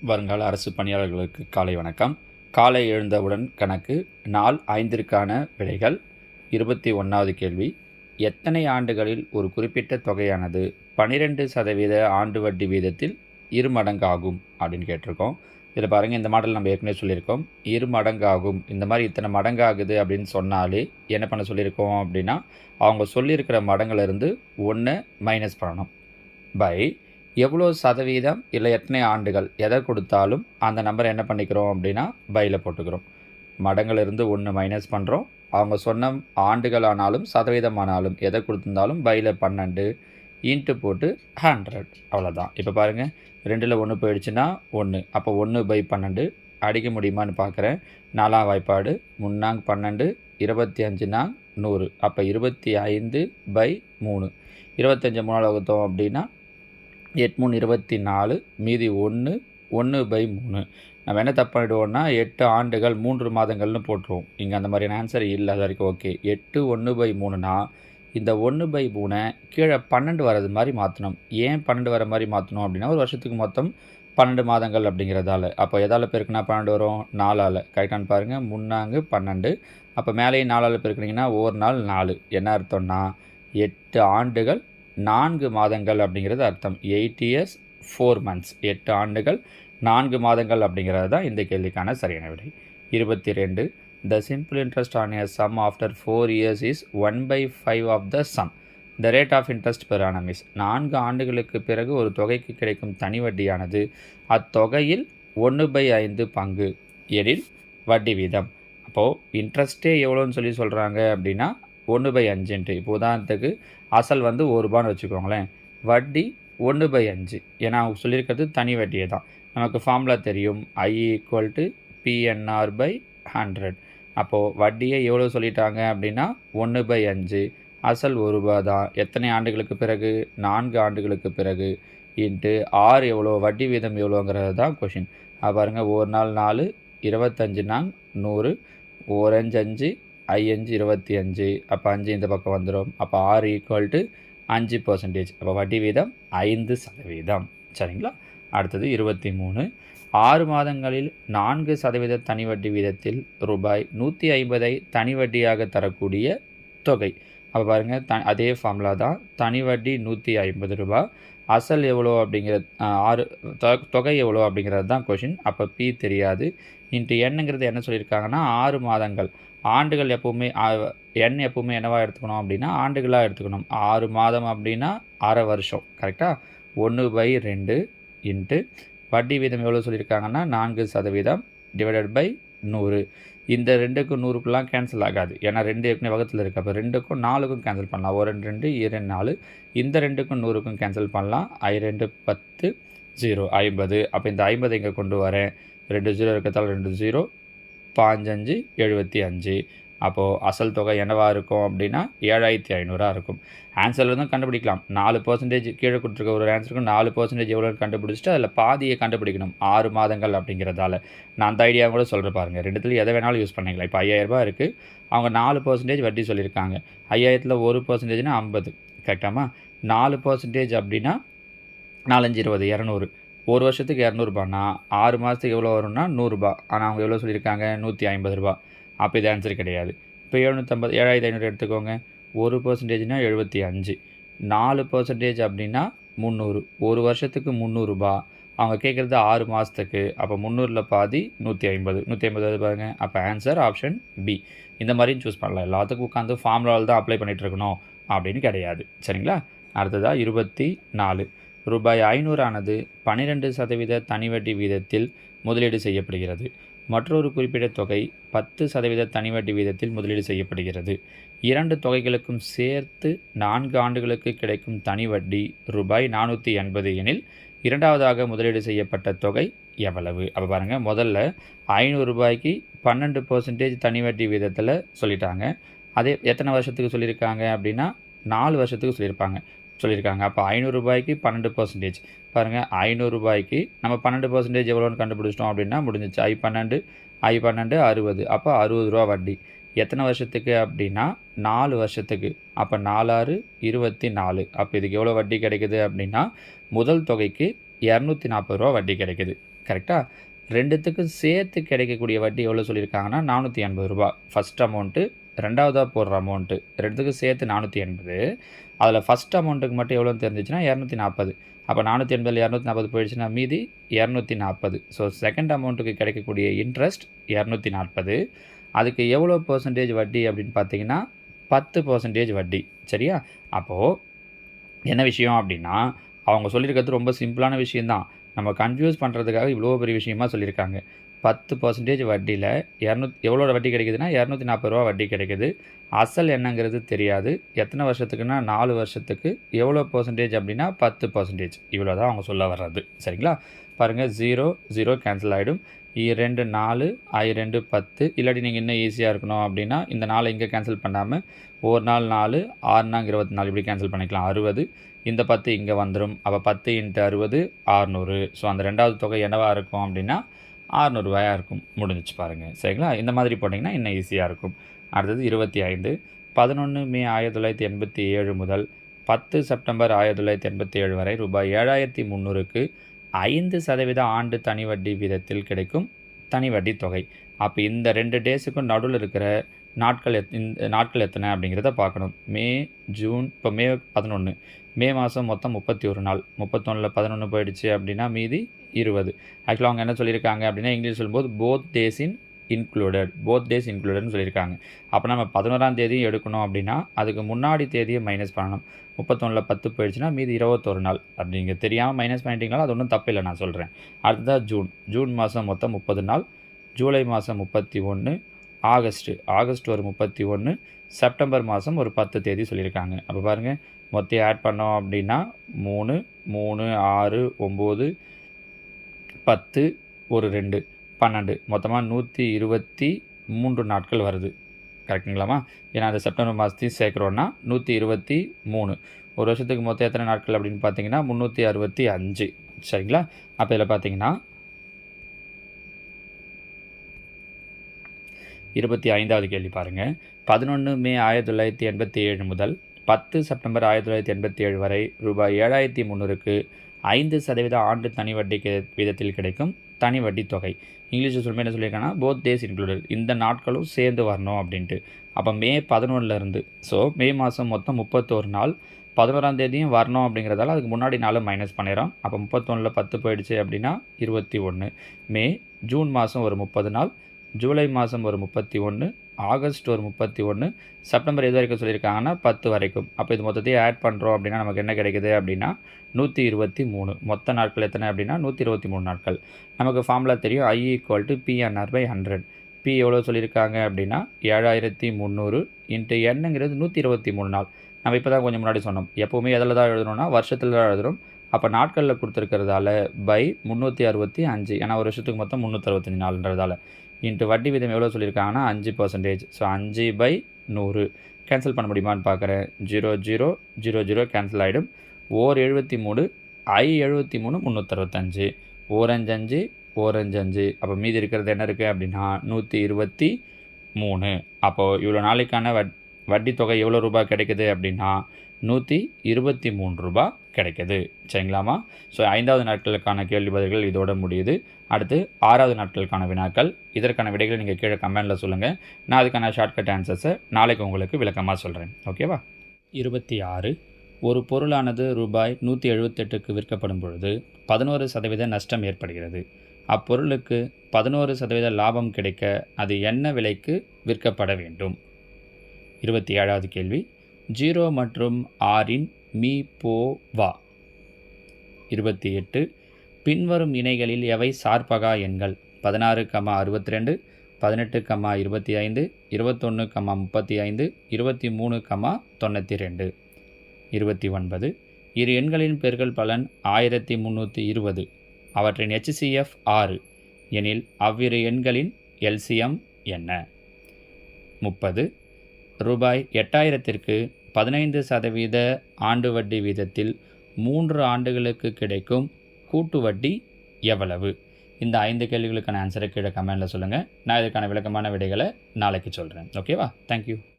வருங்கால அரசு பணியாளர்களுக்கு காலை வணக்கம். காலை எழுந்தவுடன் கணக்கு நாள் 5ற்கான விடைகள். 21வது கேள்வி, எத்தனை ஆண்டுகளில் ஒரு குறிப்பிட்ட தொகையானது 12% ஆண்டு வட்டி வீதத்தில் இருமடங்காகும் அப்படின்னு கேட்டிருக்கோம். இதில் பாருங்கள், இந்த மாடல் நம்ம ஏற்கனவே சொல்லியிருக்கோம். இருமடங்காகும், இந்த மாதிரி இத்தனை மடங்காகுது அப்படின்னு சொன்னாலே என்ன பண்ண சொல்லியிருக்கோம் அப்படின்னா, அவங்க சொல்லியிருக்கிற மடங்கிலிருந்து 1 மைனஸ் பண்ணணும். பை எவ்வளோ சதவீதம் இல்லை எத்தனை ஆண்டுகள் எதை கொடுத்தாலும் அந்த நம்பரை என்ன பண்ணிக்கிறோம் அப்படின்னா பையில் போட்டுக்கிறோம். மடங்கிலிருந்து 1 மைனஸ் பண்ணுறோம். அவங்க சொன்ன ஆண்டுகள் ஆனாலும் சதவீதம் ஆனாலும் எதை கொடுத்துருந்தாலும் பையில் 12 இன்ட்டு போட்டு 100, அவ்வளோதான். இப்போ பாருங்கள், 2ல் 1 போயிடுச்சுன்னா 1, அப்போ 1/12 அடிக்க முடியுமான்னு பார்க்குறேன். 4ஆம் வாய்ப்பாடு 3×12 25 100, அப்போ 25/3. 25 3ஆல் வகுத்தோம் அப்படின்னா 8×3 24, மீதி 1 1/3. நம்ம என்ன தப்பு பண்ணிடுவோம்னா 8 ஆண்டுகள் 3 மாதங்கள்னு போட்டுருவோம். இங்கே அந்த மாதிரியான ஆன்சர் இல்லை, அது வரைக்கும் ஓகே. 8 1/3னா இந்த 1/3 கீழே 12 வர்றது மாதிரி மாற்றணும். ஏன் 12 வர மாதிரி மாற்றணும் அப்படின்னா, ஒரு வருஷத்துக்கு மொத்தம் 12 மாதங்கள் அப்படிங்கிறதால. அப்போ எதால் பெருக்குனா 12 வரும்? 4ஆல். கரெக்டானு பாருங்கள். 3×12, அப்போ மேலேயும் 4ஆல் பெருக்குனிங்கன்னா ஒரு நாள் 4. என்ன அர்த்தம்னா 8 ஆண்டுகள் 4 மாதங்கள் அப்படிங்கிறது அர்த்தம். 8 years 4 months. 8 ஆண்டுகள் 4 மாதங்கள் அப்படிங்கிறது தான் இந்த கேள்விக்கான சரியான விடை. 22, the simple interest on a sum after 4 years is 1/5 of the sum. The rate of interest per annum is. 4 ஆண்டுகளுக்கு பிறகு ஒரு தொகைக்கு கிடைக்கும் தனி வட்டியானது அத்தொகையில் 1/5 பங்கு எனில் வட்டி வீதம். அப்போது இன்ட்ரெஸ்ட்டே எவ்வளோன்னு சொல்கிறாங்க அப்படின்னா 1/5. இப்போ உதாரணத்துக்கு அசல் வந்து ₹1 வச்சுக்கோங்களேன், வட்டி 1/5. ஏன்னா அவங்க சொல்லியிருக்கிறது தனி வட்டியை தான். நமக்கு ஃபார்முலா தெரியும், I = PNR/100. அப்போது வட்டியை எவ்வளோ சொல்லிட்டாங்க அப்படின்னா 1/5, அசல் ₹1 தான். எத்தனை ஆண்டுகளுக்கு பிறகு? 4 ஆண்டுகளுக்கு பிறகு. இன்ட்டு R எவ்வளோ, வட்டி வீதம் எவ்வளோங்கிறது தான் கொஷின். பாருங்கள், ஒரு நாள் 4, 25 100, 1 5 5, 5 25, அப்போ 5 இந்த பக்கம் வந்துடும். அப்போ R = 5%. அப்போ வட்டி வீதம் 5%. சரிங்களா? அடுத்தது 23, 6 மாதங்களில் 4% தனி வட்டி வீதத்தில் ரூபாய் 150 தனி வட்டியாக தரக்கூடிய தொகை. அப்போ பாருங்கள், அதே ஃபார்முலா தான். தனி வட்டி ₹150, அசல் எவ்வளோ அப்படிங்கிறது 6, தொகை எவ்வளோ அப்படிங்கிறது தான் கொஷின். அப்போ P தெரியாது. இன்ட்டு என்னங்கிறது என்ன சொல்லியிருக்காங்கன்னா 6 மாதங்கள். ஆண்டுகள் எப்போவுமே எண் எப்போவுமே என்னவாக எடுத்துக்கணும் அப்படின்னா ஆண்டுகளாக எடுத்துக்கணும். 6 மாதம் அப்படின்னா அரை வருஷம். கரெக்டாக? 1/2 இன்ட்டு வட்டி வீதம் எவ்வளோ சொல்லியிருக்காங்கன்னா 4% டிவைடட் பை 100. இந்த 2க்கும் 100க்குலாம் கேன்சல் ஆகாது, ஏன்னா 2 ஏற்கனவே வகத்தில் இருக்குது. அப்போ 2க்கும் 4க்கும் கேன்சல் பண்ணலாம். 1 2 2 4. இந்த 2க்கும் 100க்கும் கேன்சல் பண்ணலாம். 2 10 0 50. அப்போ இந்த 50 இங்கே கொண்டு வரேன். 2 0 இருக்கிறதால 2 0, 5 75. அப்போது அசல் தொகை என்னவாக இருக்கும் அப்படின்னா 7500 இருக்கும். ஆன்சரில் தான் கண்டுபிடிக்கலாம். 4% கீழே கொடுத்துருக்க ஒரு ஆன்சருக்கும் 4% எவ்வளோன்னு கண்டுபிடிச்சிட்டு அதில் பாதியை கண்டுபிடிக்கணும். 6 மாதங்கள் அப்படிங்கிறதால நான் அந்த ஐடியா கூட சொல்கிறேன் பாருங்கள். 2த்துல எதை வேணாலும் யூஸ் பண்ணிக்கலாம். இப்போ 5000 இருக்குது, அவங்க 4% வட்டி சொல்லியிருக்காங்க. 5000ல் 1%னா 50. கரெக்டாமா? 4% அப்படின்னா 4 5 20 200. ஒரு வருஷத்துக்கு ₹200னா 6 மாதத்துக்கு எவ்வளோ வரும்னா ₹100. ஆனால் அவங்க எவ்வளோ சொல்லியிருக்காங்க? ₹150. அப்போ இது ஆன்சர் கிடையாது. இப்போ 750 7500 எடுத்துக்கோங்க. 1%னா 75, 4% அப்படின்னா 300. ஒரு வருஷத்துக்கு ₹300. அவங்க கேட்குறது 6 மாதத்துக்கு. அப்போ 300ல் பாதி 150. 150 பாருங்கள். அப்போ ஆன்சர் ஆப்ஷன் பி. இந்த மாதிரியும் சூஸ் பண்ணலாம். எல்லாத்துக்கும் உட்காந்து ஃபார்முலாவில் தான் அப்ளை பண்ணிகிட்டு இருக்கணும் அப்படின்னு கிடையாது. சரிங்களா? அடுத்ததாக 24, ரூபாய் 500 ஆனது 12% தனி வட்டி வீதத்தில் முதலீடு செய்யப்படுகிறது. மற்றொரு குறிப்பிட்ட தொகை 10% தனி வட்டி வீதத்தில் முதலீடு செய்யப்படுகிறது. 2 தொகைகளுக்கும் சேர்த்து 4 ஆண்டுகளுக்கு கிடைக்கும் தனி வட்டி ரூபாய் 480 எனில் இரண்டாவதாக முதலீடு செய்யப்பட்ட தொகை எவ்வளவு? அப்போ பாருங்கள், முதல்ல ₹500 12% தனி வட்டி வீதத்தில் சொல்லிட்டாங்க. அதே எத்தனை வருஷத்துக்கு சொல்லியிருக்காங்க அப்படின்னா 4 வருஷத்துக்கு சொல்லியிருக்காங்க. அப்போ ₹500 12%. பாருங்கள், ₹500 நம்ம 12% எவ்வளோன்னு கண்டுபிடிச்சிட்டோம் அப்படின்னா முடிஞ்சிச்சு. I12 60. அப்போ ₹60 வட்டி. எத்தனை வருஷத்துக்கு அப்படின்னா 4 வருஷத்துக்கு. அப்போ 4 6 24. அப்போ இதுக்கு எவ்வளோ வட்டி கிடைக்குது அப்படின்னா முதல் தொகைக்கு ரூ. 240 வட்டி கிடைக்குது. கரெக்டாக? ரெண்டுத்துக்கும் சேர்த்து கிடைக்கக்கூடிய வட்டி எவ்வளோ சொல்லியிருக்காங்கன்னா ரூ. 480. ஃபஸ்ட் அமௌண்ட்டு, ரெண்டாவதாக போடுற அமௌண்ட்டு ரெண்டுத்துக்கும் சேர்த்து 480. அதில் ஃபஸ்ட் அமௌண்ட்டுக்கு மட்டும் எவ்வளோன்னு தெரிஞ்சிச்சுன்னா 240. அப்போ 480 240 போயிடுச்சுன்னா மீதி 240. ஸோ செகண்ட் அமௌண்ட்டுக்கு கிடைக்கக்கூடிய இன்ட்ரெஸ்ட் 240. அதுக்கு எவ்வளோ பர்சன்டேஜ் வட்டி அப்படின்னு பார்த்தீங்கன்னா 10% வட்டி. சரியா? அப்போது என்ன விஷயம் அப்படின்னா, அவங்க சொல்லியிருக்கிறது ரொம்ப சிம்பிளான விஷயந்தான். நம்ம கன்ஃபியூஸ் பண்ணுறதுக்காக இவ்வளோ பெரிய விஷயமா சொல்லியிருக்காங்க. 10% வட்டியில் எவ்வளோ வட்டி கிடைக்குதுன்னா ரூ. 240 வட்டி கிடைக்குது. அசல் என்னங்கிறது தெரியாது. எத்தனை வருஷத்துக்குன்னா 4 வருஷத்துக்கு. எவ்வளோ பர்சன்டேஜ் அப்படின்னா 10%. இவ்வளோ தான் அவங்க சொல்ல வர்றது. சரிங்களா? பாருங்கள், 0 0 கேன்சல் ஆகிடும். 2 4 2 10. இல்லாட்டி நீங்கள் இன்னும் ஈஸியாக இருக்கணும் அப்படின்னா இந்த 4 இங்கே கேன்சல் பண்ணாமல் ஒரு நாள் 4 6 நாங்க 24 இப்படி கேன்சல் பண்ணிக்கலாம். 60. இந்த 10 இங்கே வந்துடும். அப்போ 10 × 60 600. ஸோ அந்த ரெண்டாவது தொகை என்னவாக இருக்கும் அப்படின்னா ரூ. 600 இருக்கும். முடிஞ்சிச்சு பாருங்கள். சரிங்களா? இந்த மாதிரி போட்டிங்கன்னா இன்னும் ஈஸியாக இருக்கும். அடுத்தது 25. 11 மே 1987 முதல் 10 செப்டம்பர் 1987 வரை ரூபாய் 7300க்கு 5% ஆண்டு தனி வட்டி வீதத்தில் கிடைக்கும் தனி வட்டி தொகை. அப்போ இந்த 2 டேஸுக்கும் நடுவில் இருக்கிற இந்த நாட்கள் எத்தனை அப்படிங்கிறத பார்க்கணும். May June. இப்போ மே 11. மே மாதம் மொத்தம் 31 நாள். 31ல் 11 போயிடுச்சு அப்படின்னா மீதி 20. ஆக்சுவலாக அவங்க என்ன சொல்லியிருக்காங்க அப்படின்னா இங்கிலீஷ் சொல்லும்போது போத் டேஸ் இன்க்ளூடட்னு சொல்லியிருக்காங்க. அப்போ நம்ம 11ஆம் தேதி எடுக்கணும் அப்படின்னா அதுக்கு முன்னாடி தேதியை மைனஸ் பண்ணணும். 31ல் 10 போயிடுச்சுன்னா மீதி 21 நாள். அப்படி நீங்கள் தெரியாமல் மைனஸ் பண்ணிட்டீங்களா அது ஒன்றும் தப்பு இல்லை, நான் சொல்கிறேன். அடுத்ததாக ஜூன் மாதம் மொத்தம் 30 நாள். ஜூலை மாதம் 31. ஆகஸ்ட் ஒரு 31. செப்டம்பர் மாதம் ஒரு 10 தேதி சொல்லியிருக்காங்க. அப்போ பாருங்கள், மொத்தம் ஆட் பண்ணோம் அப்படின்னா 3 3 6 9 10 ஒரு 2 12 மொத்தமாக 123 நாட்கள் வருது. கரெக்டுங்களாம்மா? ஏன்னா அந்த செப்டம்பர் மாதத்தையும் சேர்க்குறோன்னா 123. ஒரு வருஷத்துக்கு மொத்தம் எத்தனை நாட்கள் அப்படின்னு பார்த்தீங்கன்னா 365. சரிங்களா? அப்போ இதில் பார்த்தீங்கன்னா 25வது கேள்வி பாருங்கள். 11 மே 1987 முதல் 10 செப்டம்பர் 1987 வரை ரூபாய் 7300க்கு 5% ஆண்டு தனி வட்டி வீதத்தில் கிடைக்கும் தனி வட்டி தொகை. இங்கிலீஷில் சொல்லும்போது என்ன சொல்லியிருக்காங்கன்னா போத் டேஸ் இன்க்ளூடட், இந்த நாட்களும் சேர்ந்து வரணும் அப்படின்ட்டு. அப்போ மே 11லேருந்து, ஸோ மே மாதம் மொத்தம் 31 நாள். 11ஆம் தேதியும் வரணும் அப்படிங்கிறதால அதுக்கு முன்னாடி நாளும் மைனஸ் பண்ணிடுறோம். அப்போ 31ல் 10 போயிடுச்சு அப்படின்னா 21. ஜூன் மாதம் ஒரு 30 நாள். ஜூலை மாதம் ஒரு 31. ஆகஸ்ட் ஒரு 31. செப்டம்பர் எது வரைக்கும் சொல்லியிருக்காங்கன்னா 10 வரைக்கும். அப்போ இது மொத்தத்தையும் ஆட் பண்ணுறோம் அப்படின்னா நமக்கு என்ன கிடைக்குது அப்படின்னா 123. மொத்த நாட்கள் எத்தனை அப்படின்னா 123 நாட்கள். நமக்கு ஃபார்முலா தெரியும், I = P/100. P எவ்வளோ சொல்லியிருக்காங்க அப்படின்னா 7300 × Nங்கிறது 123 நாள். நம்ம இப்போ தான் கொஞ்சம் முன்னாடி சொன்னோம், எப்போவுமே எதில் தான் எழுதணும்னா வருஷத்தில் தான் எழுதுகிறோம். அப்போ நாட்களில் கொடுத்துருக்கிறதால பை 365, ஏன்னா ஒரு வருஷத்துக்கு மொத்தம் 365 நாள்ன்றதால இன்ட்டு வட்டி வீதம் எவ்வளோ சொல்லியிருக்காங்கன்னா 5%. ஸோ 5/100 கேன்சல் பண்ண முடியுமான்னு பார்க்குறேன். 0 0 0 0 கேன்சல் ஆகிடும். 73 I73 365. 4 5 5. அப்போ மீதி இருக்கிறது என்ன இருக்குது அப்படின்னா 123. அப்போது இவ்வளோ நாளைக்கான வட்டி தொகை எவ்வளோ ரூபாய் கிடைக்குது அப்படின்னா 123 ரூபாய் கிடைக்குது. சரிங்களாமா? ஸோ 5வது நாட்களுக்கான கேள்வி பதில்கள் இதோட முடியுது. அடுத்து 6வது நாட்களுக்கான வினாக்கள். இதற்கான விடைகளை நீங்கள் கீழே கமெண்டில் சொல்லுங்கள். நான் அதுக்கான ஷார்ட்கட் ஆன்சர்ஸை நாளைக்கு உங்களுக்கு விளக்கமாக சொல்கிறேன். ஓகேவா? 26. ஒரு பொருளானது ரூபாய் 178க்கு விற்கப்படும் பொழுது 11% நஷ்டம் ஏற்படுகிறது. அப்பொருளுக்கு 11% லாபம் கிடைக்க அது என்ன விலைக்கு விற்கப்பட வேண்டும்? 27வது கேள்வி. 0 மற்றும் 6 மீ போ வா. 28. பின்வரும் இணைகளில் எவை சார்பகா எண்கள்? 16, 62, 18, 25, 21, 35, 23, 92. 29. இரு எண்களின் பெருக்கல் பலன் 1320. அவற்றின் HCF 6 எனில் அவ்விரு எண்களின் LCM என்ன? 30. ரூபாய் 8000ற்கு 15% ஆண்டு வட்டி வீதத்தில் 3 ஆண்டுகளுக்கு கிடைக்கும் கூட்டு வட்டி எவ்வளவு? இந்த 5 கேள்விகளுக்கான ஆன்சரை கீழே கமெண்டில் சொல்லுங்கள். நான் இதுக்கான விளக்கமான விடைகளை நாளைக்கு சொல்கிறேன். ஓகேவா? தேங்க்யூ.